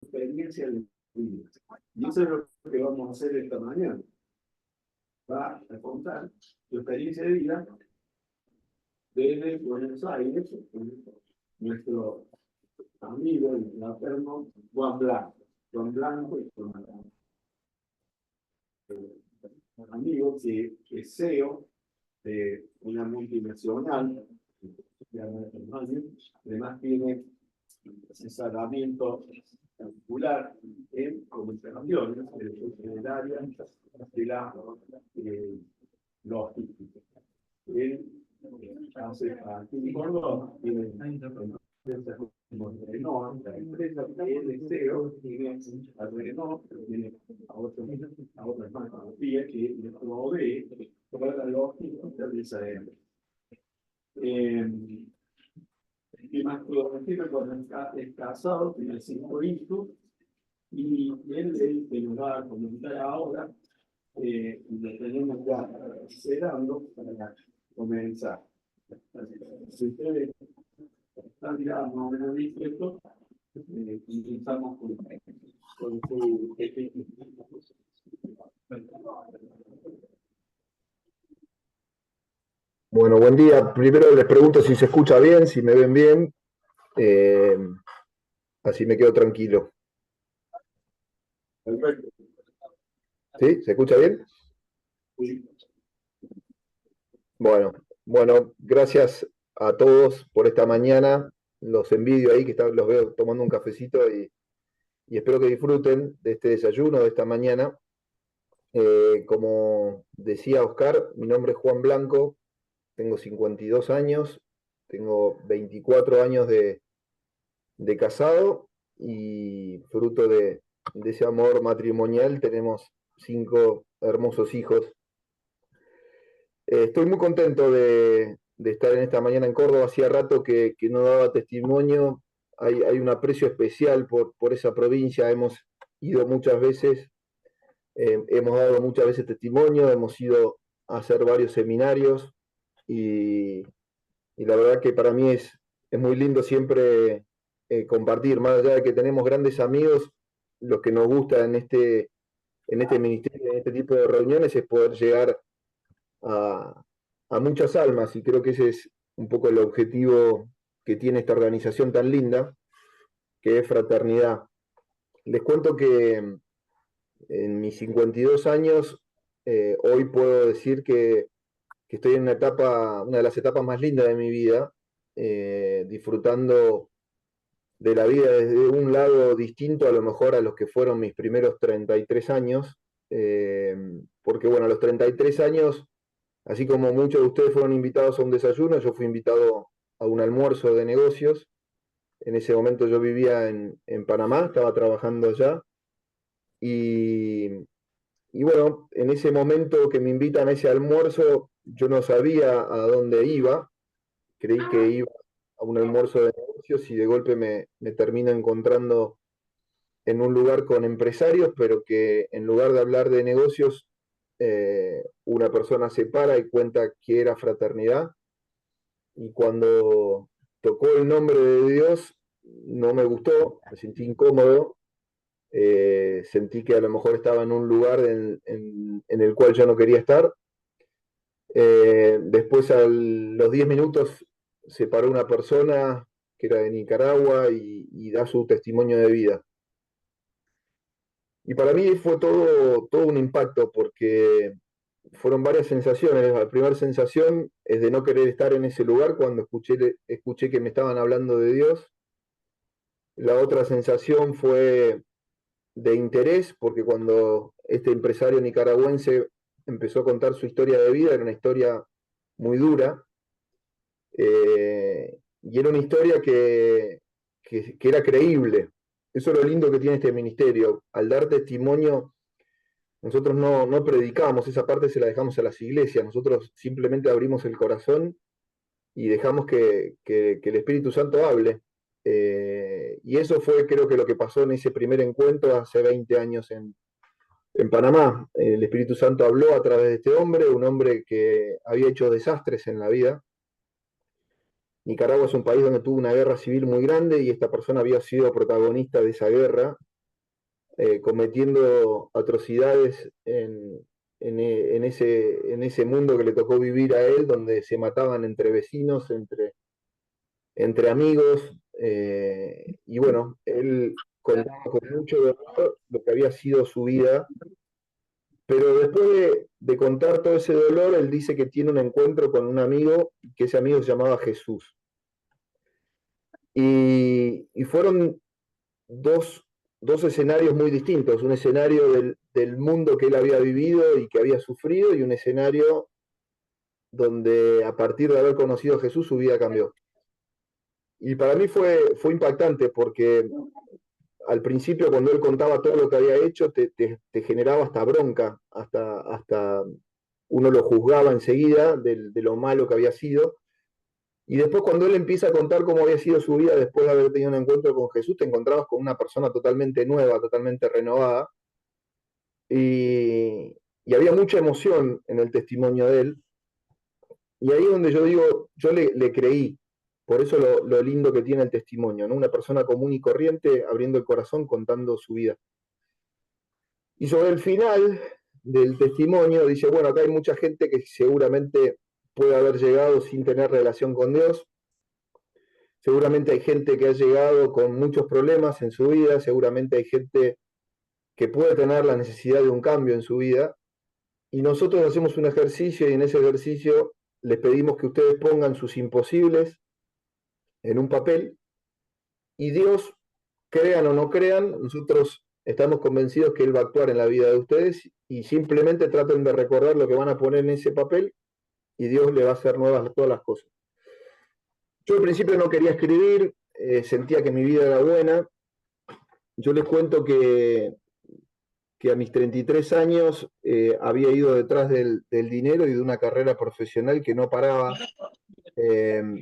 experiencia de vida. Y eso es lo que vamos a hacer esta mañana. Va a contar su experiencia de vida desde Buenos Aires, nuestro amigo y fraterno Juan Blanco. Juan Blanco es un amigo que es CEO de una multinacional, además tiene asesoramiento particular en comunicaciones en el área de la logística. Él hace aquí en Córdoba, tiene empresas como Renault, la empresa que es de CEO, tiene a Renault, tiene a otras marcas que le provee toda la logística de esa empresa. Y más es casado, tiene 5 hijos, y él nos va a comentar ahora, y lo tenemos ya esperando para comenzar. Si ustedes están ya más o menos dispuestos, comenzamos con su Bueno, buen día. Primero les pregunto si se escucha bien, si me ven bien. Así me quedo tranquilo. Perfecto. ¿Sí? ¿Se escucha bien? Sí. Bueno, gracias a todos por esta mañana. Los envidio ahí, los veo tomando un cafecito y espero que disfruten de este desayuno de esta mañana. Como decía Oscar, mi nombre es Juan Blanco, tengo 52 años, tengo 24 años de casado y fruto de ese amor matrimonial tenemos 5 hermosos hijos. Estoy muy contento de estar en esta mañana en Córdoba. Hacía rato que no daba testimonio. Hay un aprecio especial por esa provincia. Hemos ido muchas veces, hemos dado muchas veces testimonio, hemos ido a hacer varios seminarios y la verdad que para mí es muy lindo siempre compartir, más allá de que tenemos grandes amigos, lo que nos gusta en este ministerio, en este tipo de reuniones, es poder llegar a, a muchas almas, y creo que ese es un poco el objetivo que tiene esta organización tan linda, que es Fraternidad. Les cuento que en mis 52 años, hoy puedo decir que estoy en una de las etapas más lindas de mi vida, disfrutando de la vida desde un lado distinto a lo mejor a los que fueron mis primeros 33 años, porque bueno, a los 33 años, así como muchos de ustedes fueron invitados a un desayuno, yo fui invitado a un almuerzo de negocios. En ese momento yo vivía en Panamá, estaba trabajando allá, y, y bueno, en ese momento que me invitan a ese almuerzo, yo no sabía a dónde iba, creí que iba a un almuerzo de negocios y de golpe me termino encontrando en un lugar con empresarios, pero que en lugar de hablar de negocios, una persona se para y cuenta que era fraternidad, y cuando tocó el nombre de Dios no me gustó, me sentí incómodo, sentí que a lo mejor estaba en un lugar en el cual yo no quería estar. Después a los 10 minutos se paró una persona que era de Nicaragua y da su testimonio de vida. Y para mí fue todo un impacto, porque fueron varias sensaciones. La primera sensación es de no querer estar en ese lugar cuando escuché que me estaban hablando de Dios. La otra sensación fue de interés, porque cuando este empresario nicaragüense empezó a contar su historia de vida, era una historia muy dura, y era una historia que era creíble. Eso es lo lindo que tiene este ministerio. Al dar testimonio, nosotros no predicamos, esa parte se la dejamos a las iglesias, nosotros simplemente abrimos el corazón y dejamos que el Espíritu Santo hable. Y eso fue, creo que lo que pasó en ese primer encuentro hace 20 años en Panamá. El Espíritu Santo habló a través de este hombre, un hombre que había hecho desastres en la vida. Nicaragua es un país donde tuvo una guerra civil muy grande y esta persona había sido protagonista de esa guerra, cometiendo atrocidades en ese mundo que le tocó vivir a él, donde se mataban entre vecinos, entre amigos, y bueno, él contaba con mucho dolor lo que había sido su vida, pero después de contar todo ese dolor, él dice que tiene un encuentro con un amigo, que ese amigo se llamaba Jesús. Y fueron dos, dos escenarios muy distintos, un escenario del mundo que él había vivido y que había sufrido, y un escenario donde a partir de haber conocido a Jesús su vida cambió. Y para mí fue impactante porque al principio cuando él contaba todo lo que había hecho te generaba hasta bronca, hasta uno lo juzgaba enseguida de lo malo que había sido. Y después cuando él empieza a contar cómo había sido su vida después de haber tenido un encuentro con Jesús, te encontrabas con una persona totalmente nueva, totalmente renovada. Y había mucha emoción en el testimonio de él. Y ahí es donde yo digo, yo le creí. Por eso lo lindo que tiene el testimonio, ¿no? Una persona común y corriente abriendo el corazón, contando su vida. Y sobre el final del testimonio dice, bueno, acá hay mucha gente que seguramente puede haber llegado sin tener relación con Dios. Seguramente hay gente que ha llegado con muchos problemas en su vida. Seguramente hay gente que puede tener la necesidad de un cambio en su vida. Y nosotros hacemos un ejercicio y en ese ejercicio les pedimos que ustedes pongan sus imposibles en un papel y Dios, crean o no crean, nosotros estamos convencidos que Él va a actuar en la vida de ustedes y simplemente traten de recordar lo que van a poner en ese papel y Dios le va a hacer nuevas todas las cosas. Yo al principio no quería escribir, sentía que mi vida era buena. Yo les cuento que a mis 33 años había ido detrás del dinero y de una carrera profesional que no paraba.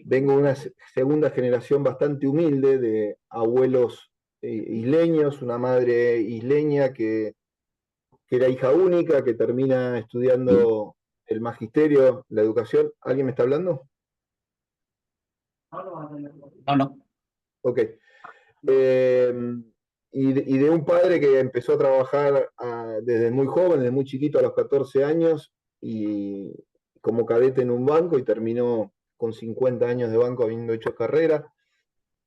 Vengo de una segunda generación bastante humilde de abuelos isleños, una madre isleña que era hija única, que termina estudiando el magisterio, la educación. ¿Alguien me está hablando? No, no. Ok. Eh, y de un padre que empezó a trabajar desde muy joven, desde muy chiquito, a los 14 años, y como cadete en un banco y terminó con 50 años de banco habiendo hecho carrera.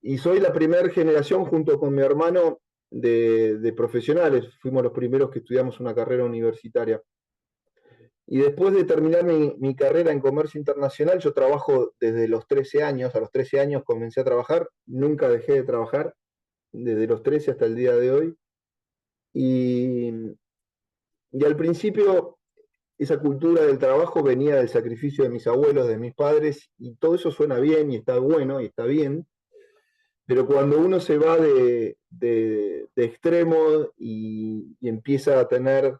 Y soy la primera generación junto con mi hermano de profesionales. Fuimos los primeros que estudiamos una carrera universitaria. Y después de terminar mi carrera en comercio internacional, yo trabajo desde los 13 años. A los 13 años comencé a trabajar, nunca dejé de trabajar, desde los 13 hasta el día de hoy. Y, y al principio esa cultura del trabajo venía del sacrificio de mis abuelos, de mis padres, y todo eso suena bien y está bueno y está bien, pero cuando uno se va de extremo y empieza a tener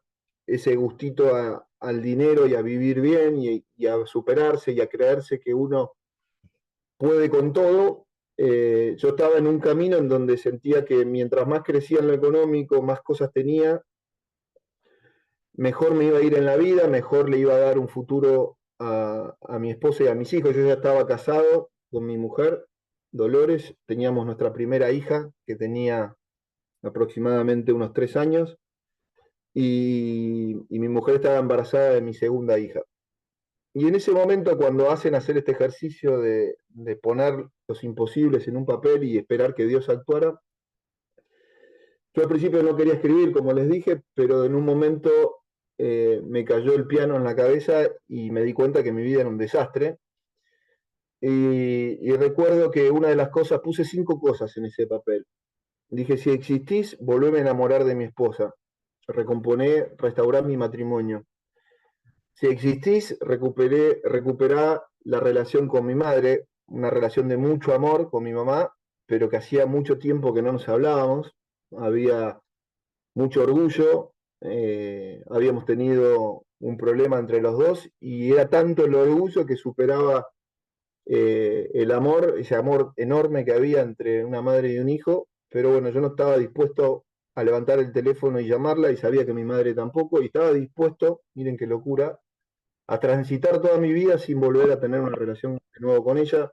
ese gustito al dinero y a vivir bien y a superarse y a creerse que uno puede con todo, yo estaba en un camino en donde sentía que mientras más crecía en lo económico, más cosas tenía, mejor me iba a ir en la vida, mejor le iba a dar un futuro a mi esposa y a mis hijos. Yo ya estaba casado con mi mujer, Dolores, teníamos nuestra primera hija que tenía aproximadamente unos 3 años y mi mujer estaba embarazada de mi segunda hija. Y en ese momento, cuando hacen hacer este ejercicio de poner los imposibles en un papel y esperar que Dios actuara, yo al principio no quería escribir, como les dije, pero en un momento me cayó el piano en la cabeza y me di cuenta que mi vida era un desastre. Y recuerdo que una de las cosas, puse 5 cosas en ese papel. Dije, si existís, volveme a enamorar de mi esposa. Recomponé, restaurar mi matrimonio. Si existís, recuperá la relación con mi madre, una relación de mucho amor con mi mamá, pero que hacía mucho tiempo que no nos hablábamos. Había mucho orgullo, habíamos tenido un problema entre los dos y era tanto el orgullo que superaba el amor, ese amor enorme que había entre una madre y un hijo, pero bueno, yo no estaba dispuesto a levantar el teléfono y llamarla y sabía que mi madre tampoco y estaba dispuesto, miren qué locura, a transitar toda mi vida sin volver a tener una relación de nuevo con ella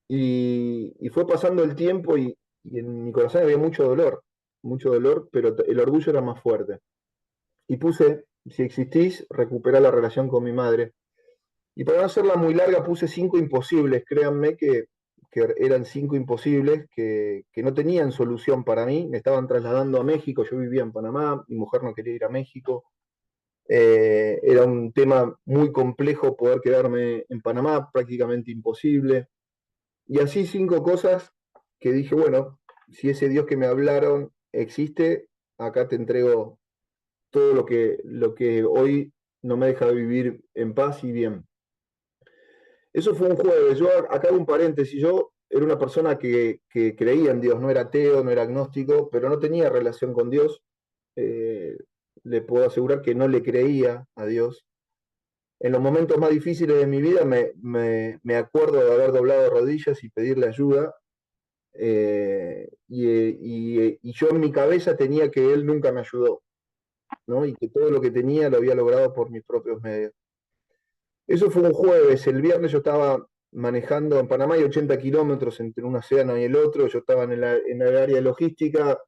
y fue pasando el tiempo y en mi corazón había mucho dolor. mucho dolor, pero el orgullo era más fuerte. Y puse, si existís, recuperá la relación con mi madre. Y para no hacerla muy larga, puse 5 imposibles, créanme que eran 5 imposibles, que no tenían solución para mí, me estaban trasladando a México, yo vivía en Panamá, mi mujer no quería ir a México, era un tema muy complejo poder quedarme en Panamá, prácticamente imposible. Y así 5 cosas que dije, bueno, si ese Dios que me hablaron existe, acá te entrego todo lo que hoy no me deja vivir en paz y bien. Eso fue un jueves. Yo acá hago un paréntesis. Yo era una persona que creía en Dios, no era ateo, no era agnóstico, pero no tenía relación con Dios. Eh, Le puedo asegurar que no le creía a Dios. En los momentos más difíciles de mi vida me acuerdo de haber doblado rodillas y pedirle ayuda. Y yo en mi cabeza tenía que Él nunca me ayudó, ¿no? Y que todo lo que tenía lo había logrado por mis propios medios. Eso fue un jueves. El viernes yo estaba manejando en Panamá, hay 80 kilómetros entre un océano y el otro. Yo estaba en el área de logística,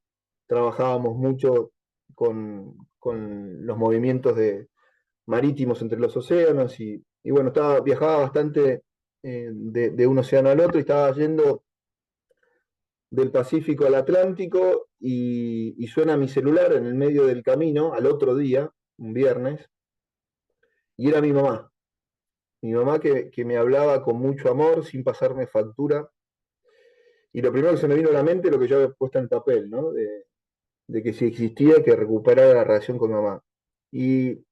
trabajábamos mucho con los movimientos marítimos entre los océanos y bueno, viajaba bastante de un océano al otro y estaba yendo del Pacífico al Atlántico y suena mi celular en el medio del camino al otro día, un viernes, y era mi mamá. Mi mamá que me hablaba con mucho amor, sin pasarme factura. Y lo primero que se me vino a la mente es lo que yo había puesto en el papel, ¿no? De que si existía, que recuperara la relación con mi mamá. Y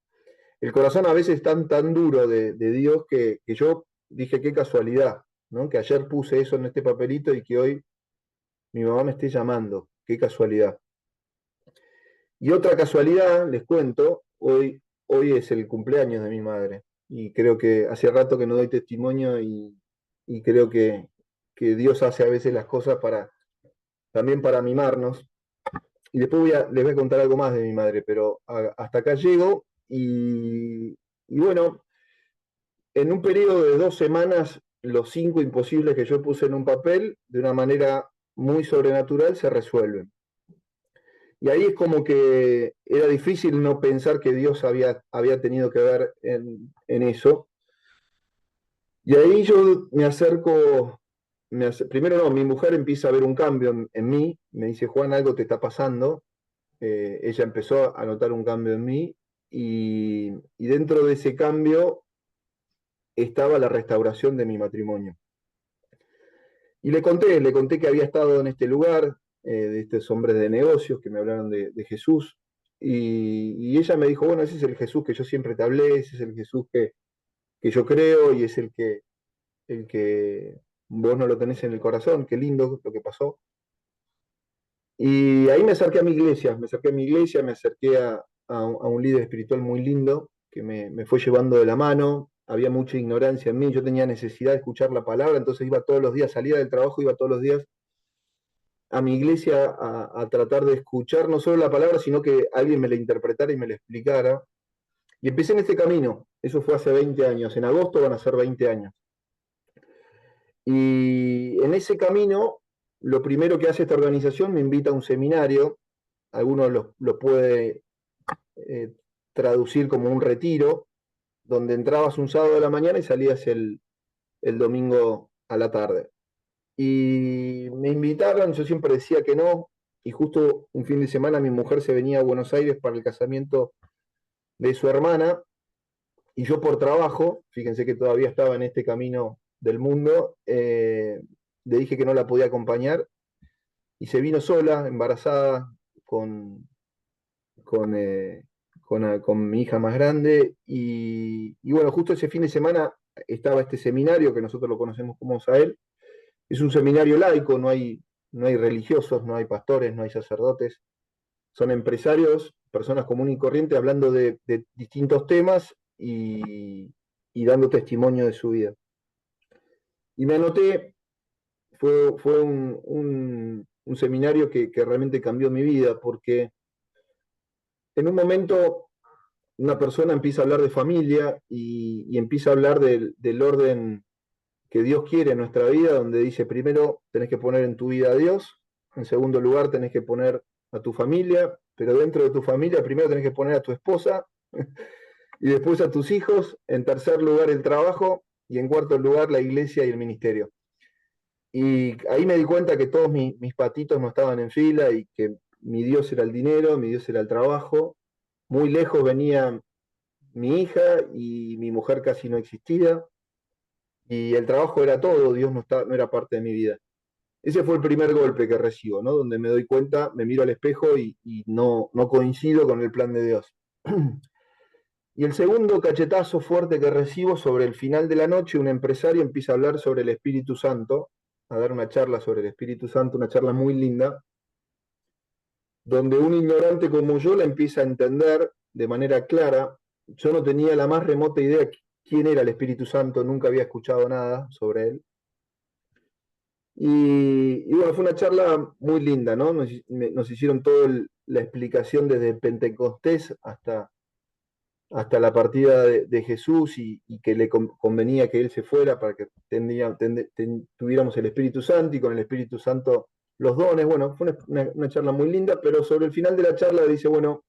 el corazón a veces es tan duro de Dios que yo dije, qué casualidad, ¿no? Que ayer puse eso en este papelito y que hoy mi mamá me esté llamando. Qué casualidad. Y otra casualidad, les cuento, hoy es el cumpleaños de mi madre. Y creo que hace rato que no doy testimonio y creo que Dios hace a veces las cosas también para mimarnos. Y después les voy a contar algo más de mi madre, pero hasta acá llego y bueno, en un periodo de 2 semanas, los 5 imposibles que yo puse en un papel, de una manera muy sobrenatural, se resuelven. Y ahí es como que era difícil no pensar que Dios había tenido que ver en eso. Y ahí yo me acerco, primero no, mi mujer empieza a ver un cambio en mí, me dice, Juan, algo te está pasando. Ella empezó a notar un cambio en mí y dentro de ese cambio estaba la restauración de mi matrimonio. Y le conté que había estado en este lugar, de estos hombres de negocios que me hablaron de Jesús. Y ella me dijo, bueno, ese es el Jesús que yo siempre te hablé, ese es el Jesús que yo creo y es el que vos no lo tenés en el corazón, qué lindo lo que pasó. Y ahí me acerqué a mi iglesia, me acerqué a un líder espiritual muy lindo que me fue llevando de la mano, había mucha ignorancia en mí, yo tenía necesidad de escuchar la palabra, entonces iba todos los días, salía del trabajo, iba todos los días a mi iglesia a tratar de escuchar no solo la palabra, sino que alguien me la interpretara y me la explicara. Y empecé en este camino, eso fue hace 20 años, en agosto van a ser 20 años. Y en ese camino, lo primero que hace esta organización me invita a un seminario, algunos lo puede traducir como un retiro, donde entrabas un sábado de la mañana y salías el domingo a la tarde. Y me invitaron, yo siempre decía que no, y justo un fin de semana mi mujer se venía a Buenos Aires para el casamiento de su hermana, y yo por trabajo, fíjense que todavía estaba en este camino del mundo, le dije que no la podía acompañar, y se vino sola, embarazada, con, eh, con mi hija más grande, y bueno, justo ese fin de semana estaba este seminario que nosotros lo conocemos como SAEL. Es un seminario laico, no hay religiosos, no hay pastores, no hay sacerdotes, son empresarios, personas comunes y corrientes hablando de distintos temas y dando testimonio de su vida. Y me anoté, fue un seminario que realmente cambió mi vida, porque en un momento una persona empieza a hablar de familia y empieza a hablar del orden que Dios quiere en nuestra vida, donde dice, primero tenés que poner en tu vida a Dios, en segundo lugar tenés que poner a tu familia, pero dentro de tu familia primero tenés que poner a tu esposa y después a tus hijos, en tercer lugar el trabajo y en cuarto lugar la iglesia y el ministerio. Y ahí me di cuenta que todos mis patitos no estaban en fila y que mi Dios era el dinero, mi Dios era el trabajo. Muy lejos venía mi hija y mi mujer casi no existía. Y el trabajo era todo, Dios no era parte de mi vida. Ese fue el primer golpe que recibo, ¿no? Donde me doy cuenta, me miro al espejo y no coincido con el plan de Dios. Y el segundo cachetazo fuerte que recibo sobre el final de la noche, un empresario empieza a hablar sobre el Espíritu Santo, a dar una charla sobre el Espíritu Santo, una charla muy linda, donde un ignorante como yo la empieza a entender de manera clara. Yo no tenía la más remota idea quién era el Espíritu Santo, nunca había escuchado nada sobre él. Y bueno, fue una charla muy linda, ¿no? Nos hicieron toda la explicación desde Pentecostés hasta la partida de Jesús y que le convenía que él se fuera para que tuviéramos el Espíritu Santo y con el Espíritu Santo los dones. Bueno, fue una charla muy linda, pero sobre el final de la charla dice, bueno,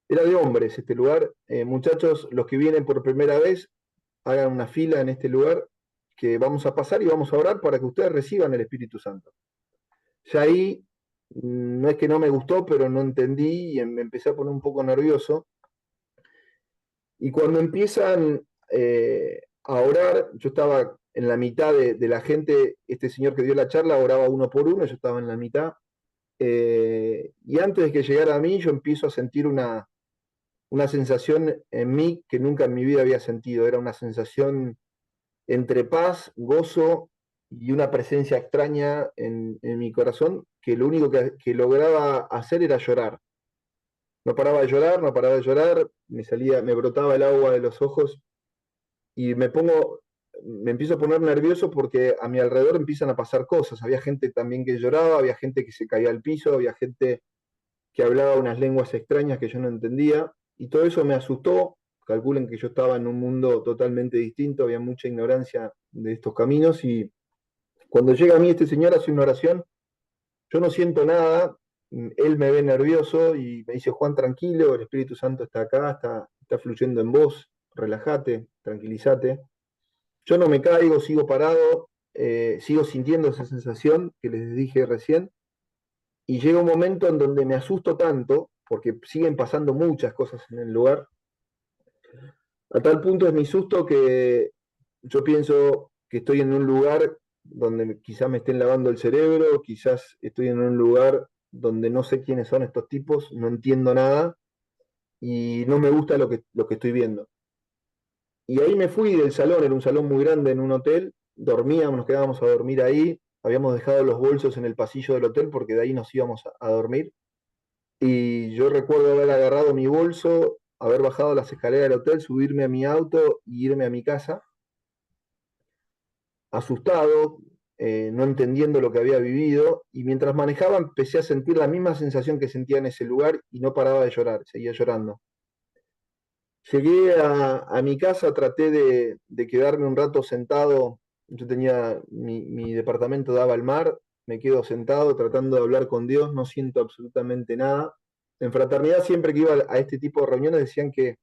era de hombres este lugar. Muchachos, los que vienen por primera vez, hagan una fila en este lugar que vamos a pasar y vamos a orar para que ustedes reciban el Espíritu Santo. Ya ahí, no es que no me gustó, pero no entendí y me empecé a poner un poco nervioso. Y cuando empiezan a orar, yo estaba en la mitad de la gente, este señor que dio la charla oraba uno por uno, yo estaba en la mitad. Y antes de que llegara a mí, yo empiezo a sentir una sensación en mí que nunca en mi vida había sentido. Era una sensación entre paz, gozo y una presencia extraña en mi corazón que lo único que lograba hacer era llorar. No paraba de llorar, no paraba de llorar, me brotaba el agua de los ojos y me empiezo a poner nervioso porque a mi alrededor empiezan a pasar cosas. Había gente también que lloraba, había gente que se caía al piso, había gente que hablaba unas lenguas extrañas que yo no entendía y todo eso me asustó. Calculen que yo estaba en un mundo totalmente distinto, había mucha ignorancia de estos caminos y cuando llega a mí este señor hace una oración, yo no siento nada, él me ve nervioso y me dice, Juan, tranquilo, el Espíritu Santo está acá, está fluyendo en vos, relájate, tranquilízate. Yo no me caigo, sigo parado, sigo sintiendo esa sensación que les dije recién, y llega un momento en donde me asusto tanto, porque siguen pasando muchas cosas en el lugar, a tal punto es mi susto que yo pienso que estoy en un lugar donde quizás me estén lavando el cerebro, quizás estoy en un lugar donde no sé quiénes son estos tipos, no entiendo nada y no me gusta lo que estoy viendo. Y ahí me fui del salón, era un salón muy grande en un hotel, dormíamos, nos quedábamos a dormir ahí, habíamos dejado los bolsos en el pasillo del hotel porque de ahí nos íbamos a dormir. Y yo recuerdo haber agarrado mi bolso, haber bajado las escaleras del hotel, subirme a mi auto y irme a mi casa, asustado, no entendiendo lo que había vivido, y mientras manejaba empecé a sentir la misma sensación que sentía en ese lugar y no paraba de llorar, seguía llorando. Llegué a mi casa, traté de quedarme un rato sentado, yo tenía, mi departamento daba al mar, me quedo sentado tratando de hablar con Dios, no siento absolutamente nada. En fraternidad siempre que iba a este tipo de reuniones decían que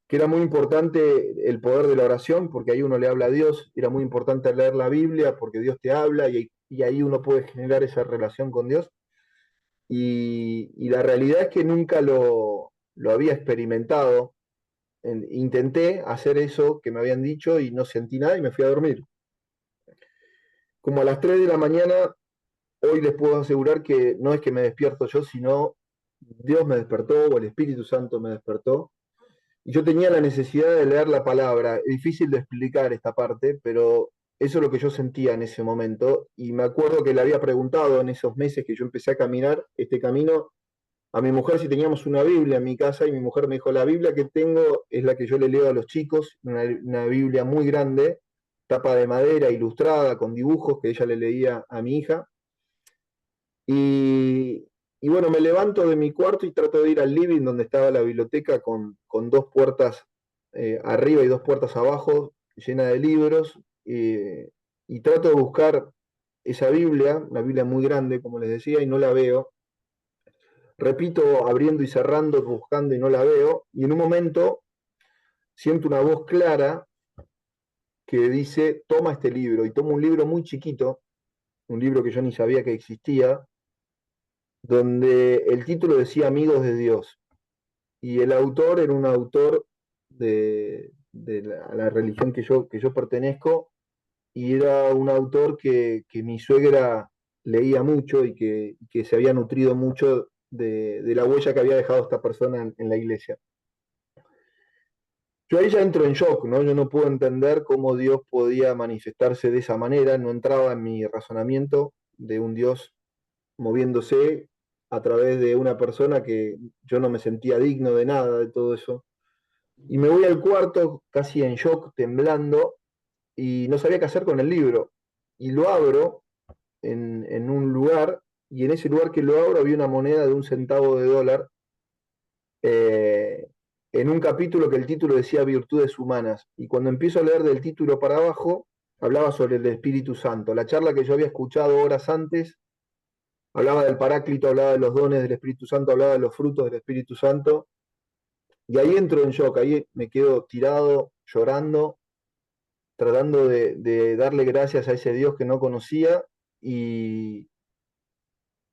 era muy importante el poder de la oración, porque ahí uno le habla a Dios, era muy importante leer la Biblia, porque Dios te habla y ahí uno puede generar esa relación con Dios. Y la realidad es que nunca lo había experimentado. Intenté hacer eso que me habían dicho y no sentí nada y me fui a dormir. Como a las 3 de la mañana, hoy les puedo asegurar que no es que me despierto yo, sino Dios me despertó o el Espíritu Santo me despertó. Y yo tenía la necesidad de leer la palabra. Es difícil de explicar esta parte, pero eso es lo que yo sentía en ese momento. Y me acuerdo que le había preguntado en esos meses que yo empecé a caminar este camino a mi mujer si teníamos una Biblia en mi casa y mi mujer me dijo, la Biblia que tengo es la que yo le leo a los chicos, una Biblia muy grande, tapa de madera, ilustrada, con dibujos que ella le leía a mi hija. Y, y bueno, me levanto de mi cuarto y trato de ir al living donde estaba la biblioteca con dos puertas arriba y dos puertas abajo, llena de libros, y trato de buscar esa Biblia, una Biblia muy grande, como les decía, y no la veo. repito, abriendo y cerrando, buscando y no la veo, y en un momento siento una voz clara que dice, toma este libro, y tomo un libro muy chiquito, un libro que yo ni sabía que existía, donde el título decía Amigos de Dios, y el autor era un autor de la religión que yo pertenezco, y era un autor que mi suegra leía mucho y que se había nutrido mucho de la huella que había dejado esta persona en la iglesia. Yo ahí ya entro en shock, ¿no? Yo no puedo entender cómo Dios podía manifestarse de esa manera, no entraba en mi razonamiento de un Dios moviéndose a través de una persona que yo no me sentía digno de nada, de todo eso. Y me voy al cuarto casi en shock, temblando, y no sabía qué hacer con el libro. Y lo abro en un lugar, y en ese lugar que lo abro había una moneda de $1 en un capítulo que el título decía Virtudes Humanas. Y cuando empiezo a leer del título para abajo, hablaba sobre el Espíritu Santo. La charla que yo había escuchado horas antes hablaba del Paráclito, hablaba de los dones del Espíritu Santo, hablaba de los frutos del Espíritu Santo. Y ahí entro en shock, ahí me quedo tirado, llorando, tratando de darle gracias a ese Dios que no conocía. Y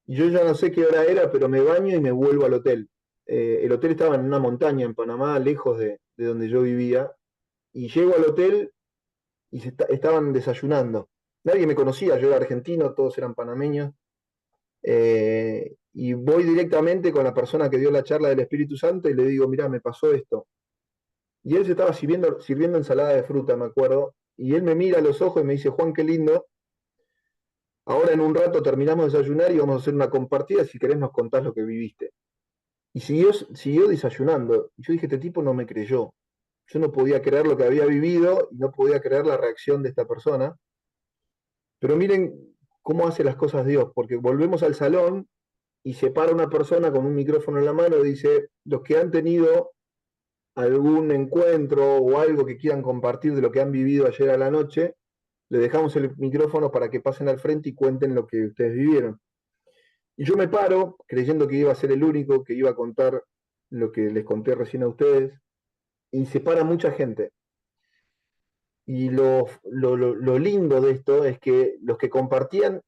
yo ya no sé qué hora era, pero me baño y me vuelvo al hotel. El hotel estaba en una montaña en Panamá, lejos de donde yo vivía. Y llego al hotel y estaban desayunando. Nadie me conocía, yo era argentino, todos eran panameños. Y voy directamente con la persona que dio la charla del Espíritu Santo y le digo, mirá, me pasó esto. Y él se estaba sirviendo ensalada de fruta, me acuerdo. Y él me mira a los ojos y me dice, Juan, qué lindo. Ahora en un rato terminamos de desayunar y vamos a hacer una compartida. Si querés nos contás lo que viviste. Y siguió desayunando. Y yo dije, este tipo no me creyó. Yo no podía creer lo que había vivido y no podía creer la reacción de esta persona. Pero miren cómo hace las cosas Dios, porque volvemos al salón y se para una persona con un micrófono en la mano y dice, los que han tenido algún encuentro o algo que quieran compartir de lo que han vivido ayer a la noche, le dejamos el micrófono para que pasen al frente y cuenten lo que ustedes vivieron. Y yo me paro creyendo que iba a ser el único que iba a contar lo que les conté recién a ustedes, y se para mucha gente. Y lo lindo de esto es que los que compartían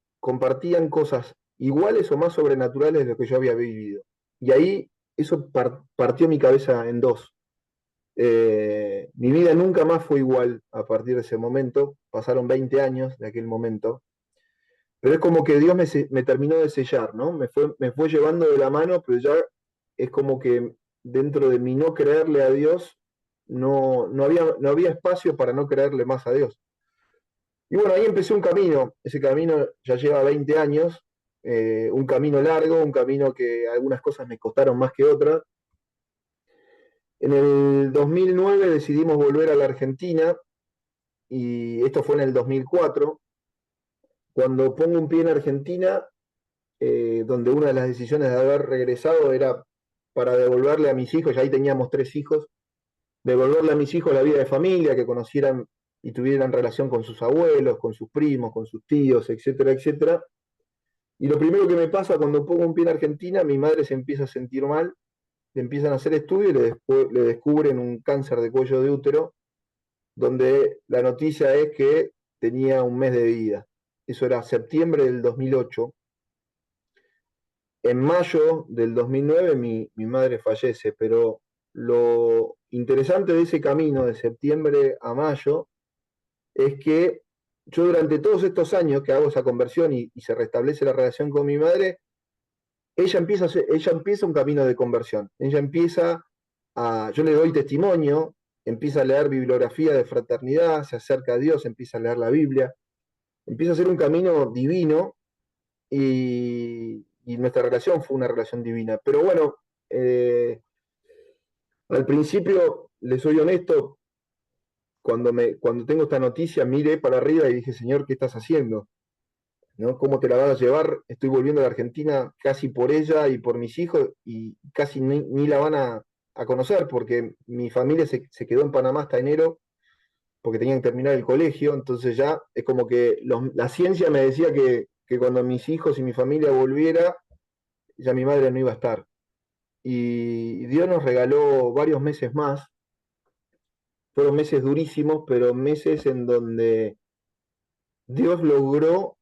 cosas iguales o más sobrenaturales de lo que yo había vivido. Y ahí eso partió mi cabeza en dos. Mi vida nunca más fue igual a partir de ese momento. Pasaron 20 años de aquel momento. Pero es como que Dios me terminó de sellar, ¿no? Me fue llevando de la mano, pero ya es como que dentro de mi no creerle a Dios, no había espacio para no creerle más a Dios. Y bueno, ahí empecé un camino. Ese camino ya lleva 20 años, un camino largo, un camino que algunas cosas me costaron más que otras. En el 2009 decidimos volver a la Argentina, y esto fue en el 2004. Cuando pongo un pie en Argentina, donde una de las decisiones de haber regresado era para devolverle a mis hijos, ya ahí teníamos 3 hijos, devolverle a mis hijos la vida de familia, que conocieran y tuvieran relación con sus abuelos, con sus primos, con sus tíos, etcétera, etcétera. Y lo primero que me pasa cuando pongo un pie en Argentina, mi madre se empieza a sentir mal, le empiezan a hacer estudios y le descubren un cáncer de cuello de útero, donde la noticia es que tenía un mes de vida. Eso era septiembre del 2008. En mayo del 2009 mi madre fallece, pero lo interesante de ese camino de septiembre a mayo es que yo durante todos estos años que hago esa conversión y se restablece la relación con mi madre, ella empieza un camino de conversión. Yo le doy testimonio, empieza a leer bibliografía de fraternidad, se acerca a Dios, empieza a leer la Biblia, empieza a hacer un camino divino, y nuestra relación fue una relación divina. Pero bueno, al principio, les soy honesto, cuando tengo esta noticia, miré para arriba y dije, Señor, ¿qué estás haciendo? ¿No? ¿Cómo te la vas a llevar? Estoy volviendo a la Argentina casi por ella y por mis hijos, y casi ni la van a conocer, porque mi familia se quedó en Panamá hasta enero, porque tenían que terminar el colegio. Entonces ya es como que la ciencia me decía que cuando mis hijos y mi familia volviera, ya mi madre no iba a estar. Y Dios nos regaló varios meses más. Fueron meses durísimos, pero meses en donde Dios logró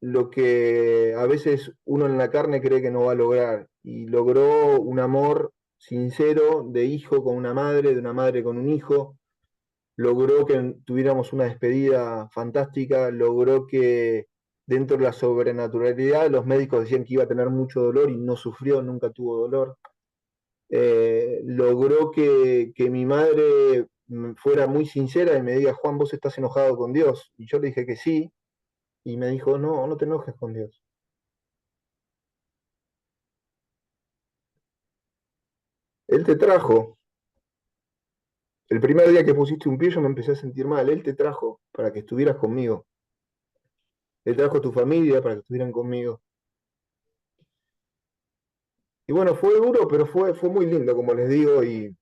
lo que a veces uno en la carne cree que no va a lograr. Y logró un amor sincero de hijo con una madre, de una madre con un hijo. Logró que tuviéramos una despedida fantástica. Logró que dentro de la sobrenaturalidad los médicos decían que iba a tener mucho dolor y no sufrió, nunca tuvo dolor. Logró que mi madre fuera muy sincera y me diga, Juan, vos estás enojado con Dios. Y yo le dije que sí, y me dijo, no, no te enojes con Dios. Él te trajo. El primer día que pusiste un pie yo me empecé a sentir mal. Él te trajo para que estuvieras conmigo. Él trajo a tu familia para que estuvieran conmigo. Y bueno, fue duro, pero fue muy lindo, como les digo, y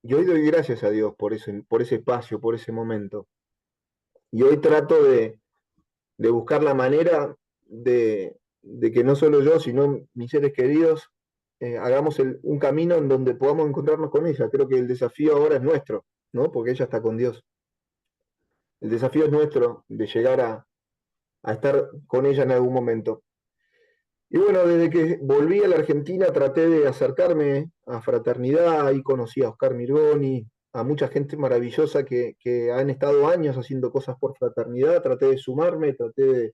hoy doy gracias a Dios por ese espacio, por ese momento. Y hoy trato de buscar la manera de que no solo yo, sino mis seres queridos, hagamos un camino en donde podamos encontrarnos con ella. Creo que el desafío ahora es nuestro, ¿no? Porque ella está con Dios. El desafío es nuestro de llegar a estar con ella en algún momento. Y bueno, desde que volví a la Argentina traté de acercarme a Fraternidad, ahí conocí a Oscar Mirgoni, a mucha gente maravillosa que han estado años haciendo cosas por Fraternidad, traté de sumarme, traté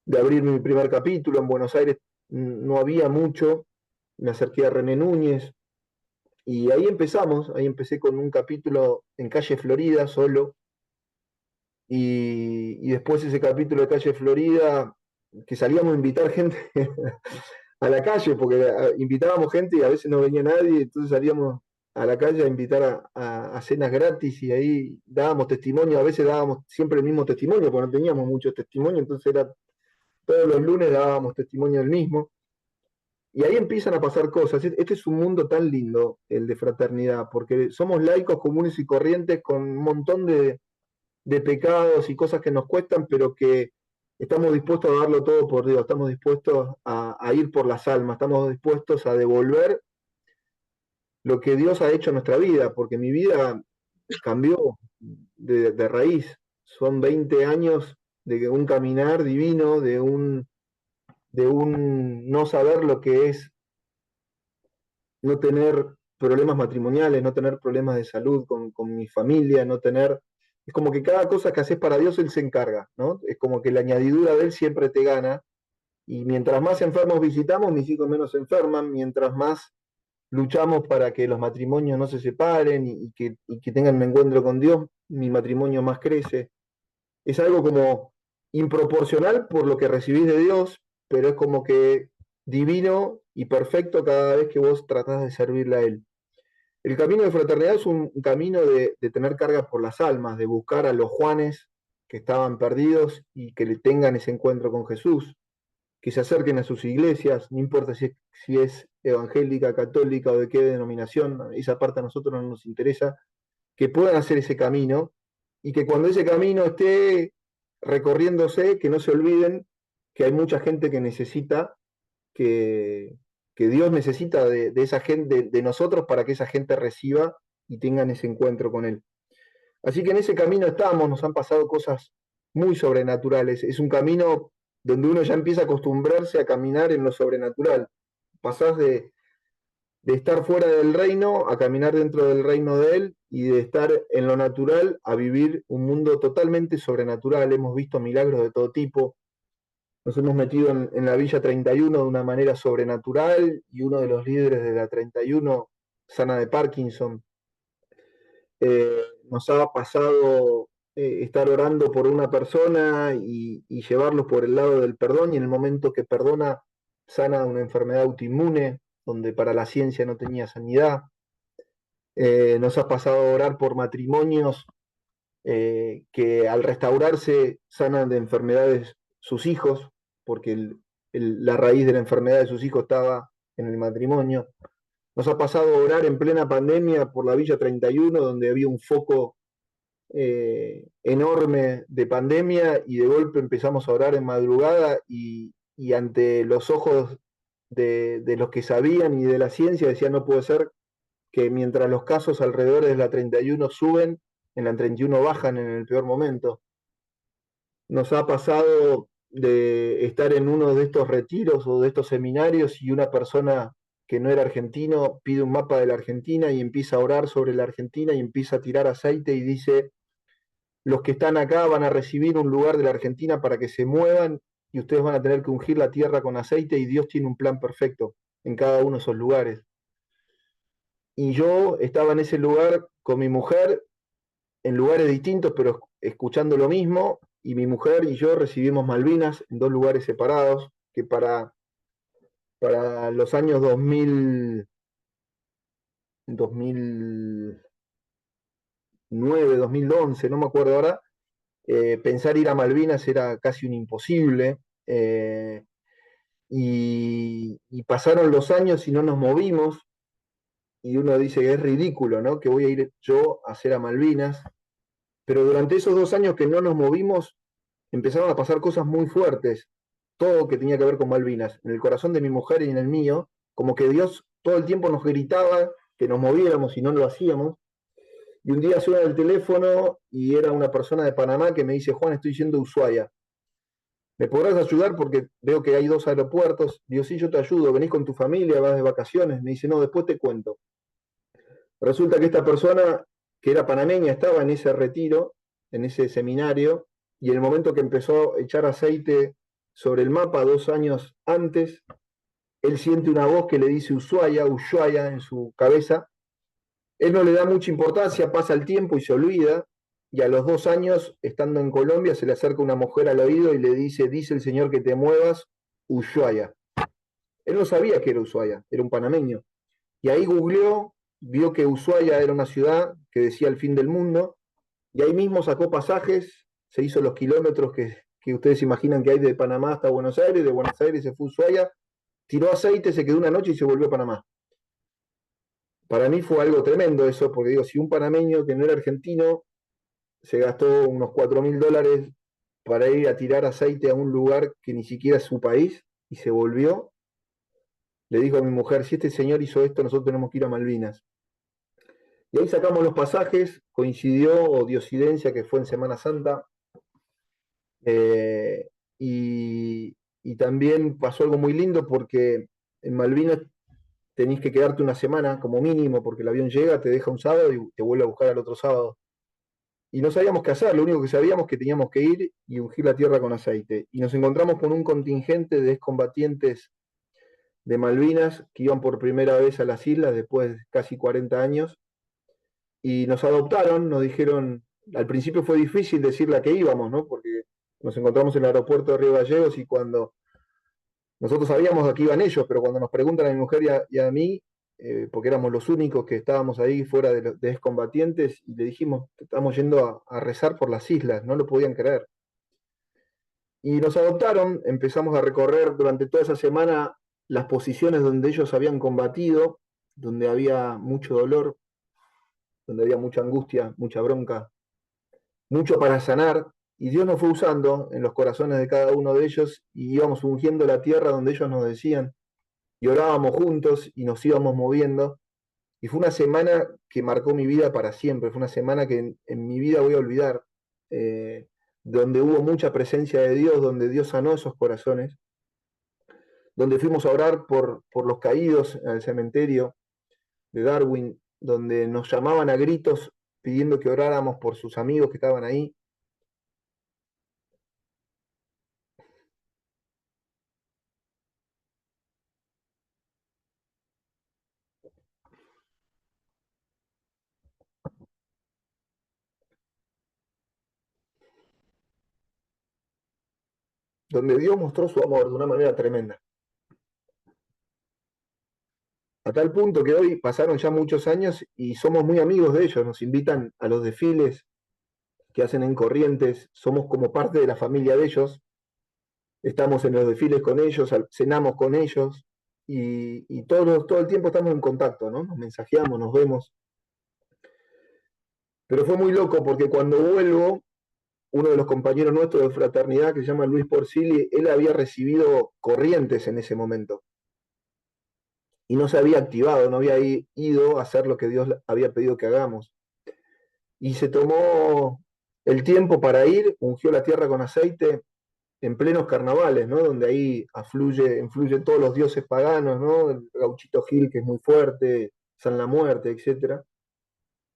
de abrir mi primer capítulo. En Buenos Aires no había mucho, me acerqué a René Núñez y ahí empezamos, ahí empecé con un capítulo en Calle Florida solo y después ese capítulo de Calle Florida que salíamos a invitar gente a la calle, porque invitábamos gente y a veces no venía nadie, entonces salíamos a la calle a invitar a cenas gratis y ahí dábamos testimonio, a veces dábamos siempre el mismo testimonio, porque no teníamos mucho testimonio, entonces era todos los lunes dábamos testimonio del mismo. Y ahí empiezan a pasar cosas. Este es un mundo tan lindo, el de fraternidad, porque somos laicos comunes y corrientes con un montón de pecados y cosas que nos cuestan, pero que estamos dispuestos a darlo todo por Dios, estamos dispuestos a ir por las almas, estamos dispuestos a devolver lo que Dios ha hecho en nuestra vida, porque mi vida cambió de raíz. Son 20 años de un caminar divino, de un no saber lo que es no tener problemas matrimoniales, no tener problemas de salud con mi familia, no tener... Es como que cada cosa que haces para Dios, Él se encarga, ¿no? Es como que la añadidura de Él siempre te gana. Y mientras más enfermos visitamos, mis hijos menos se enferman, mientras más luchamos para que los matrimonios no se separen y que tengan un encuentro con Dios, mi matrimonio más crece. Es algo como improporcional por lo que recibís de Dios, pero es como que divino y perfecto cada vez que vos tratás de servirle a Él. El camino de fraternidad es un camino de tener carga por las almas, de buscar a los Juanes que estaban perdidos y que le tengan ese encuentro con Jesús, que se acerquen a sus iglesias, no importa si es evangélica, católica o de qué denominación, esa parte a nosotros no nos interesa, que puedan hacer ese camino y que cuando ese camino esté recorriéndose, que no se olviden que hay mucha gente que necesita, que, que Dios necesita de esa gente, de nosotros para que esa gente reciba y tengan ese encuentro con Él. Así que en ese camino estamos, nos han pasado cosas muy sobrenaturales. Es un camino donde uno ya empieza a acostumbrarse a caminar en lo sobrenatural. Pasás de estar fuera del reino a caminar dentro del reino de Él y de estar en lo natural a vivir un mundo totalmente sobrenatural. Hemos visto milagros de todo tipo. Nos hemos metido en la Villa 31 de una manera sobrenatural y uno de los líderes de la 31 sana de Parkinson. Nos ha pasado estar orando por una persona y llevarlos por el lado del perdón y en el momento que perdona sana una enfermedad autoinmune donde para la ciencia no tenía sanidad. Nos ha pasado a orar por matrimonios que al restaurarse sanan de enfermedades sus hijos, porque la raíz de la enfermedad de sus hijos estaba en el matrimonio. Nos ha pasado a orar en plena pandemia por la Villa 31, donde había un foco enorme de pandemia y de golpe empezamos a orar en madrugada y ante los ojos de los que sabían y de la ciencia decían no puede ser que mientras los casos alrededor de la 31 suben, en la 31 bajan en el peor momento. Nos ha pasado de estar en uno de estos retiros o de estos seminarios y una persona que no era argentino pide un mapa de la Argentina y empieza a orar sobre la Argentina y empieza a tirar aceite y dice, los que están acá van a recibir un lugar de la Argentina para que se muevan y ustedes van a tener que ungir la tierra con aceite y Dios tiene un plan perfecto en cada uno de esos lugares. Y yo estaba en ese lugar con mi mujer, en lugares distintos, pero escuchando lo mismo, y mi mujer y yo recibimos Malvinas en dos lugares separados, que para los años 2009, 2011, no me acuerdo ahora, pensar ir a Malvinas era casi un imposible, y pasaron los años y no nos movimos, y uno dice que es ridículo, ¿no? Que voy a ir yo a hacer a Malvinas, pero durante esos 2 años que no nos movimos, empezaron a pasar cosas muy fuertes, todo que tenía que ver con Malvinas, en el corazón de mi mujer y en el mío, como que Dios todo el tiempo nos gritaba que nos moviéramos y no lo hacíamos. Y un día suena el teléfono y era una persona de Panamá que me dice, Juan, estoy yendo a Ushuaia. ¿Me podrás ayudar? Porque veo que hay 2 aeropuertos. Digo, sí, yo te ayudo. ¿Venís con tu familia? ¿Vas de vacaciones? Me dice, no, después te cuento. Resulta que esta persona, que era panameña, estaba en ese retiro, en ese seminario, y en el momento que empezó a echar aceite sobre el mapa 2 años antes, él siente una voz que le dice Ushuaia, Ushuaia en su cabeza. Él no le da mucha importancia, pasa el tiempo y se olvida, y a los 2 años, estando en Colombia, se le acerca una mujer al oído y le dice el Señor que te muevas, Ushuaia. Él no sabía que era Ushuaia, era un panameño. Y ahí googleó, vio que Ushuaia era una ciudad que decía el fin del mundo, y ahí mismo sacó pasajes, se hizo los kilómetros que ustedes imaginan que hay de Panamá hasta Buenos Aires, de Buenos Aires se fue a Ushuaia, tiró aceite, se quedó una noche y se volvió a Panamá. Para mí fue algo tremendo eso, porque digo, si un panameño que no era argentino se gastó unos $4.000 para ir a tirar aceite a un lugar que ni siquiera es su país y se volvió, le dijo a mi mujer, si este señor hizo esto, nosotros tenemos que ir a Malvinas. Y ahí sacamos los pasajes, coincidió o diosidencia que fue en Semana Santa, eh, y, y también pasó algo muy lindo porque en Malvinas tenés que quedarte una semana como mínimo porque el avión llega, te deja un sábado y te vuelve a buscar al otro sábado. Y no sabíamos qué hacer, lo único que sabíamos es que teníamos que ir y ungir la tierra con aceite. Y nos encontramos con un contingente de excombatientes de Malvinas que iban por primera vez a las islas después de casi 40 años y nos adoptaron, nos dijeron, al principio fue difícil decirle a qué íbamos, ¿no? Porque nos encontramos en el aeropuerto de Río Gallegos y cuando nosotros sabíamos a qué iban ellos, pero cuando nos preguntan a mi mujer y a mí, porque éramos los únicos que estábamos ahí fuera de excombatientes, y le dijimos, estamos yendo a rezar por las islas, no lo podían creer. Y nos adoptaron, empezamos a recorrer durante toda esa semana las posiciones donde ellos habían combatido, donde había mucho dolor, donde había mucha angustia, mucha bronca, mucho para sanar, y Dios nos fue usando en los corazones de cada uno de ellos y íbamos ungiendo la tierra donde ellos nos decían, y orábamos juntos y nos íbamos moviendo. Y fue una semana que marcó mi vida para siempre, fue una semana que en mi vida voy a olvidar, donde hubo mucha presencia de Dios, donde Dios sanó esos corazones, donde fuimos a orar por los caídos en el cementerio de Darwin, donde nos llamaban a gritos pidiendo que oráramos por sus amigos que estaban ahí, donde Dios mostró su amor de una manera tremenda. A tal punto que hoy pasaron ya muchos años y somos muy amigos de ellos, nos invitan a los desfiles que hacen en Corrientes, somos como parte de la familia de ellos, estamos en los desfiles con ellos, cenamos con ellos y todo el tiempo estamos en contacto, ¿no? Nos mensajeamos, nos vemos. Pero fue muy loco porque cuando vuelvo uno de los compañeros nuestros de fraternidad, que se llama Luis Porcili, él había recibido corrientes en ese momento y no se había activado, no había ido a hacer lo que Dios había pedido que hagamos. Y se tomó el tiempo para ir, ungió la tierra con aceite en plenos carnavales, ¿no? Donde ahí influyen todos los dioses paganos, ¿no? El Gauchito Gil, que es muy fuerte, San la Muerte, etc.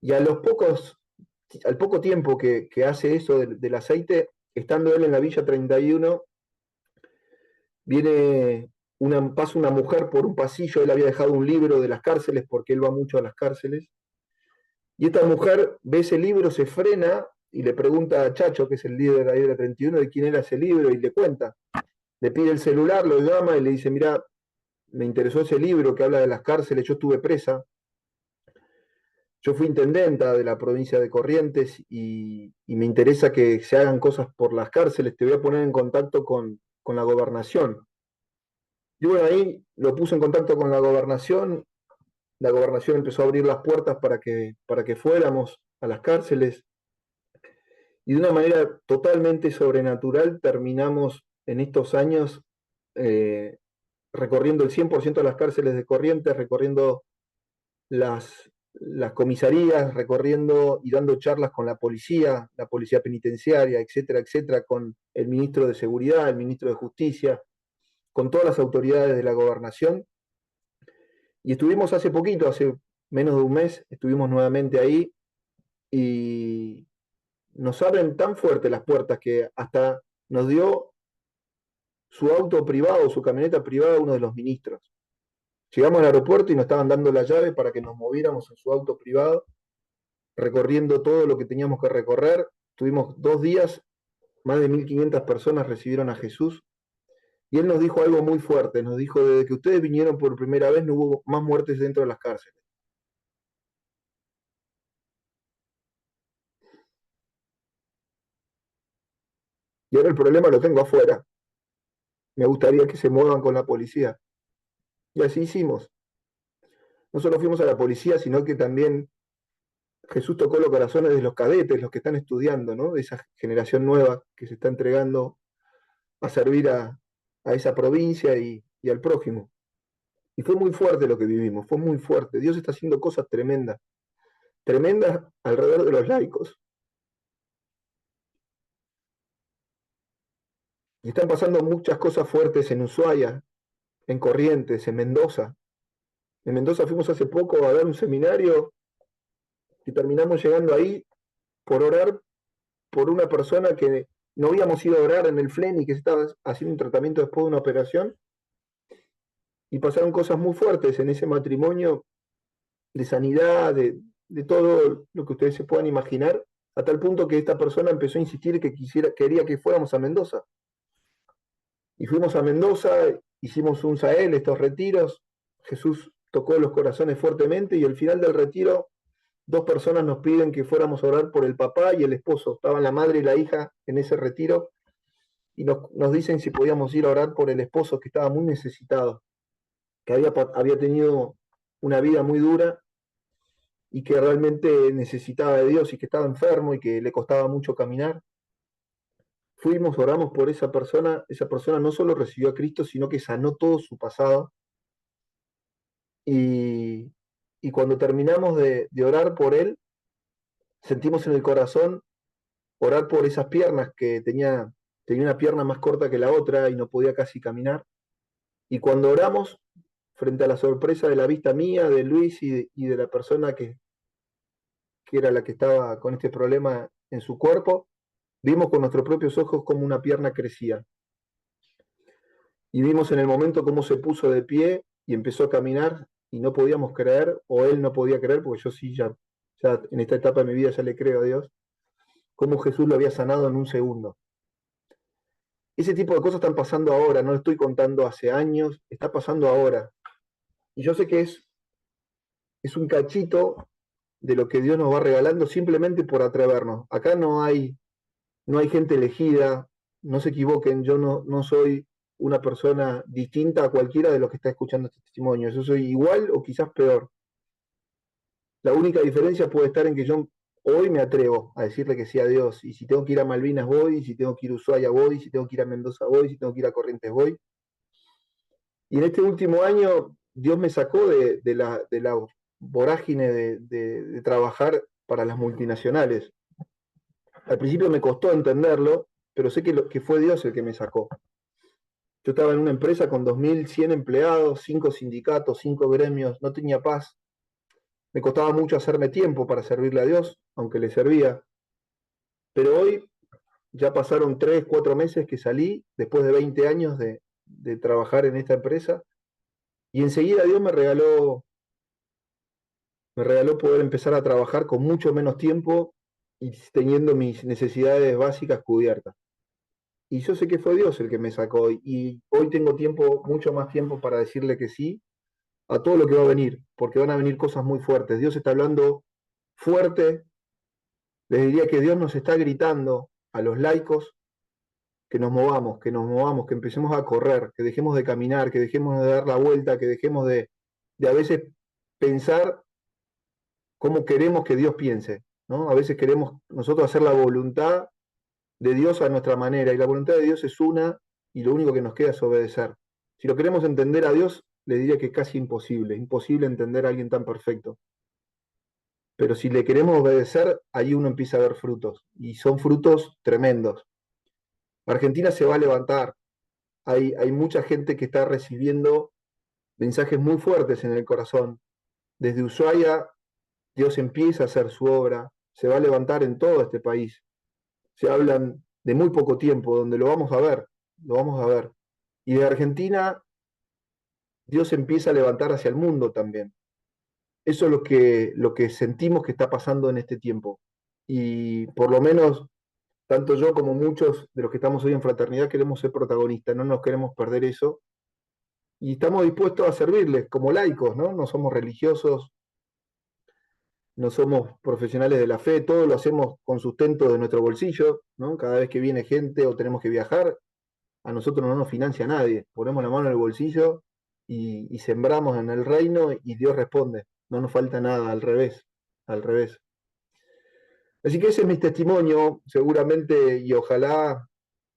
Y al poco tiempo que hace eso del aceite, estando él en la Villa 31, pasa una mujer por un pasillo, él había dejado un libro de las cárceles, porque él va mucho a las cárceles, y esta mujer ve ese libro, se frena y le pregunta a Chacho, que es el líder ahí de la 31, de quién era ese libro, y le cuenta. Le pide el celular, lo llama y le dice, mira, me interesó ese libro que habla de las cárceles, yo estuve presa, yo fui intendenta de la provincia de Corrientes y me interesa que se hagan cosas por las cárceles, te voy a poner en contacto con la gobernación. Y bueno, ahí lo puso en contacto con la gobernación empezó a abrir las puertas para que fuéramos a las cárceles, y de una manera totalmente sobrenatural terminamos en estos años eh, recorriendo el 100% de las cárceles de Corrientes, recorriendo las comisarías, recorriendo y dando charlas con la policía penitenciaria, etcétera, etcétera, con el ministro de Seguridad, el ministro de Justicia, con todas las autoridades de la gobernación. Y estuvimos hace poquito, hace menos de un mes, estuvimos nuevamente ahí y nos abren tan fuerte las puertas que hasta nos dio su auto privado, su camioneta privada a uno de los ministros. Llegamos al aeropuerto y nos estaban dando la llave para que nos moviéramos en su auto privado, recorriendo todo lo que teníamos que recorrer. Tuvimos 2 días, más de 1.500 personas recibieron a Jesús. Y él nos dijo algo muy fuerte, nos dijo, desde que ustedes vinieron por primera vez no hubo más muertes dentro de las cárceles. Y ahora el problema lo tengo afuera. Me gustaría que se muevan con la policía. Y así hicimos. No solo fuimos a la policía, sino que también Jesús tocó los corazones de los cadetes, los que están estudiando, ¿no? De esa generación nueva que se está entregando a servir a esa provincia y al prójimo. Y fue muy fuerte lo que vivimos, fue muy fuerte. Dios está haciendo cosas tremendas, tremendas alrededor de los laicos. Y están pasando muchas cosas fuertes en Ushuaia, en Corrientes, en Mendoza. En Mendoza fuimos hace poco a dar un seminario y terminamos llegando ahí por orar por una persona que no habíamos ido a orar en el FLEN y que estaba haciendo un tratamiento después de una operación. Y pasaron cosas muy fuertes en ese matrimonio, de sanidad, de todo lo que ustedes se puedan imaginar, a tal punto que esta persona empezó a insistir que quería que fuéramos a Mendoza. Y fuimos a Mendoza, hicimos un Sael, estos retiros, Jesús tocó los corazones fuertemente y al final del retiro 2 personas nos piden que fuéramos a orar por el papá y el esposo. Estaban la madre y la hija en ese retiro y nos dicen si podíamos ir a orar por el esposo que estaba muy necesitado, que había tenido una vida muy dura y que realmente necesitaba de Dios y que estaba enfermo y que le costaba mucho caminar. Fuimos, oramos por esa persona no solo recibió a Cristo, sino que sanó todo su pasado. Y, y cuando terminamos de orar por él, sentimos en el corazón orar por esas piernas que tenía una pierna más corta que la otra y no podía casi caminar. Y cuando oramos, frente a la sorpresa de la vista mía, de Luis y de la persona que era la que estaba con este problema en su cuerpo, vimos con nuestros propios ojos cómo una pierna crecía. Y vimos en el momento cómo se puso de pie y empezó a caminar y no podíamos creer, o él no podía creer, porque yo sí ya en esta etapa de mi vida ya le creo a Dios, cómo Jesús lo había sanado en un segundo. Ese tipo de cosas están pasando ahora, no lo estoy contando hace años, está pasando ahora. Y yo sé que es un cachito de lo que Dios nos va regalando simplemente por atrevernos. Acá no hay gente elegida, no se equivoquen, yo no soy una persona distinta a cualquiera de los que está escuchando este testimonio. Yo soy igual o quizás peor. La única diferencia puede estar en que yo hoy me atrevo a decirle que sí a Dios. Y si tengo que ir a Malvinas voy, y si tengo que ir a Ushuaia voy, y si tengo que ir a Mendoza voy, y si tengo que ir a Corrientes voy. Y en este último año Dios me sacó de la vorágine de trabajar para las multinacionales. Al principio me costó entenderlo, pero sé que fue Dios el que me sacó. Yo estaba en una empresa con 2.100 empleados, 5 sindicatos, 5 gremios, no tenía paz. Me costaba mucho hacerme tiempo para servirle a Dios, aunque le servía. Pero hoy ya pasaron 3, 4 meses que salí, después de 20 años de trabajar en esta empresa, y enseguida Dios me regaló poder empezar a trabajar con mucho menos tiempo y teniendo mis necesidades básicas cubiertas. Y yo sé que fue Dios el que me sacó, y hoy tengo tiempo, mucho más tiempo para decirle que sí a todo lo que va a venir, porque van a venir cosas muy fuertes. Dios está hablando fuerte. Les diría que Dios nos está gritando a los laicos que nos movamos, que nos movamos, que empecemos a correr, que dejemos de caminar, que dejemos de dar la vuelta, que dejemos de a veces pensar cómo queremos que Dios piense, ¿no? A veces queremos nosotros hacer la voluntad de Dios a nuestra manera, y la voluntad de Dios es una, y lo único que nos queda es obedecer. Si lo queremos entender a Dios, le diría que es casi imposible, imposible entender a alguien tan perfecto. Pero si le queremos obedecer, ahí uno empieza a ver frutos, y son frutos tremendos. Argentina se va a levantar. Hay mucha gente que está recibiendo mensajes muy fuertes en el corazón. Desde Ushuaia, Dios empieza a hacer su obra, se va a levantar en todo este país. Se hablan de muy poco tiempo, donde lo vamos a ver, lo vamos a ver. Y de Argentina, Dios empieza a levantar hacia el mundo también. Eso es lo que sentimos que está pasando en este tiempo. Y por lo menos, tanto yo como muchos de los que estamos hoy en Fraternidad queremos ser protagonistas, no nos queremos perder eso. Y estamos dispuestos a servirles como laicos, ¿no? No somos religiosos, no somos profesionales de la fe, todo lo hacemos con sustento de nuestro bolsillo, ¿no? Cada vez que viene gente o tenemos que viajar, a nosotros no nos financia nadie, ponemos la mano en el bolsillo y sembramos en el reino y Dios responde, no nos falta nada, al revés, al revés. Así que ese es mi testimonio, seguramente, y ojalá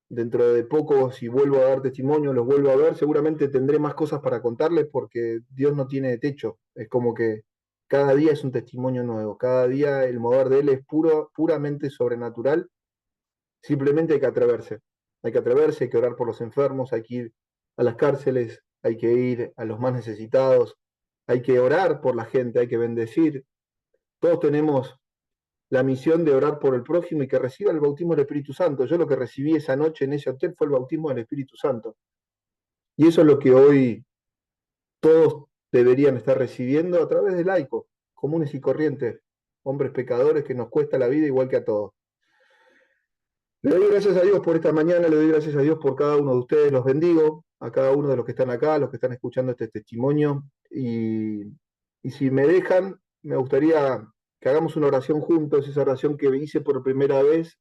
dentro de poco, si vuelvo a dar testimonio, los vuelvo a ver, seguramente tendré más cosas para contarles porque Dios no tiene techo. Es como que cada día es un testimonio nuevo, cada día el mover de Él es puramente sobrenatural. Simplemente hay que atreverse, hay que orar por los enfermos, hay que ir a las cárceles, hay que ir a los más necesitados, hay que orar por la gente, hay que bendecir. Todos tenemos la misión de orar por el prójimo y que reciba el bautismo del Espíritu Santo. Yo lo que recibí esa noche en ese hotel fue el bautismo del Espíritu Santo. Y eso es lo que hoy todos deberían estar recibiendo a través de laicos, comunes y corrientes, hombres pecadores que nos cuesta la vida igual que a todos. Le doy gracias a Dios por esta mañana, le doy gracias a Dios por cada uno de ustedes, los bendigo, a cada uno de los que están acá, los que están escuchando este testimonio. Y si me dejan, me gustaría que hagamos una oración juntos, esa oración que hice por primera vez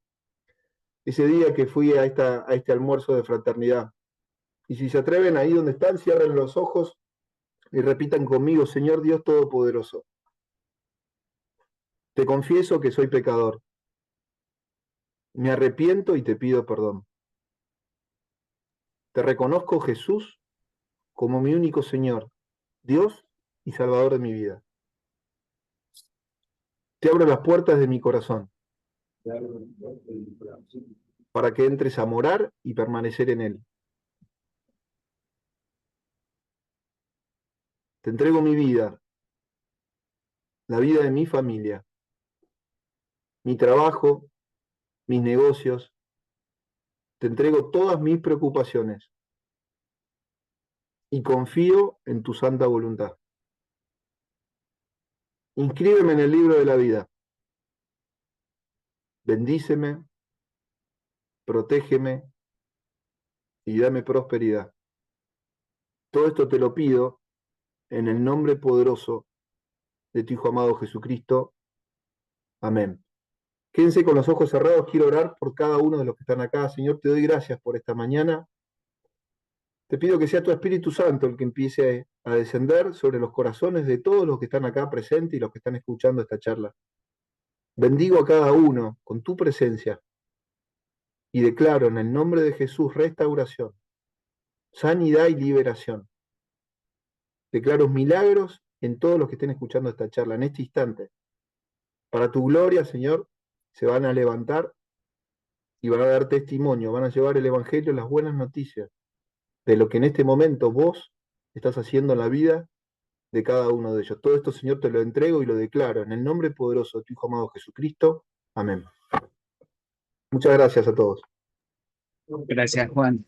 ese día que fui a este almuerzo de fraternidad. Y si se atreven ahí donde están, cierren los ojos y repitan conmigo: Señor Dios Todopoderoso, te confieso que soy pecador, me arrepiento y te pido perdón. Te reconozco, Jesús, como mi único Señor, Dios y Salvador de mi vida. Te abro las puertas de mi corazón para que entres a morar y permanecer en él. Te entrego mi vida, la vida de mi familia, mi trabajo, mis negocios. Te entrego todas mis preocupaciones y confío en tu santa voluntad. Inscríbeme en el libro de la vida. Bendíceme, protégeme y dame prosperidad. Todo esto te lo pido en el nombre poderoso de tu Hijo amado Jesucristo. Amén. Quédense con los ojos cerrados, quiero orar por cada uno de los que están acá. Señor, te doy gracias por esta mañana. Te pido que sea tu Espíritu Santo el que empiece a descender sobre los corazones de todos los que están acá presentes y los que están escuchando esta charla. Bendigo a cada uno con tu presencia y declaro en el nombre de Jesús restauración, sanidad y liberación. Declaro milagros en todos los que estén escuchando esta charla en este instante. Para tu gloria, Señor, se van a levantar y van a dar testimonio, van a llevar el Evangelio, las buenas noticias de lo que en este momento vos estás haciendo en la vida de cada uno de ellos. Todo esto, Señor, te lo entrego y lo declaro en el nombre poderoso de tu Hijo amado Jesucristo. Amén. Muchas gracias a todos. Gracias, Juan.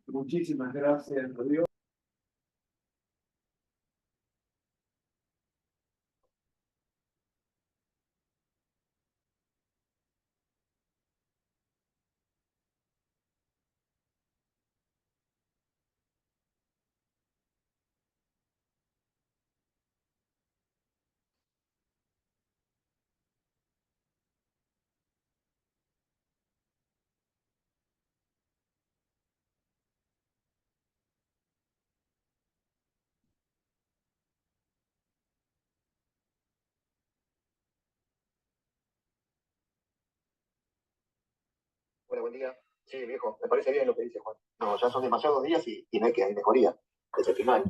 Muchísimas gracias a Dios. Hola, buen día. Sí, viejo, me parece bien lo que dice Juan. No, ya son demasiados días y no hay que hay mejoría. Es el final.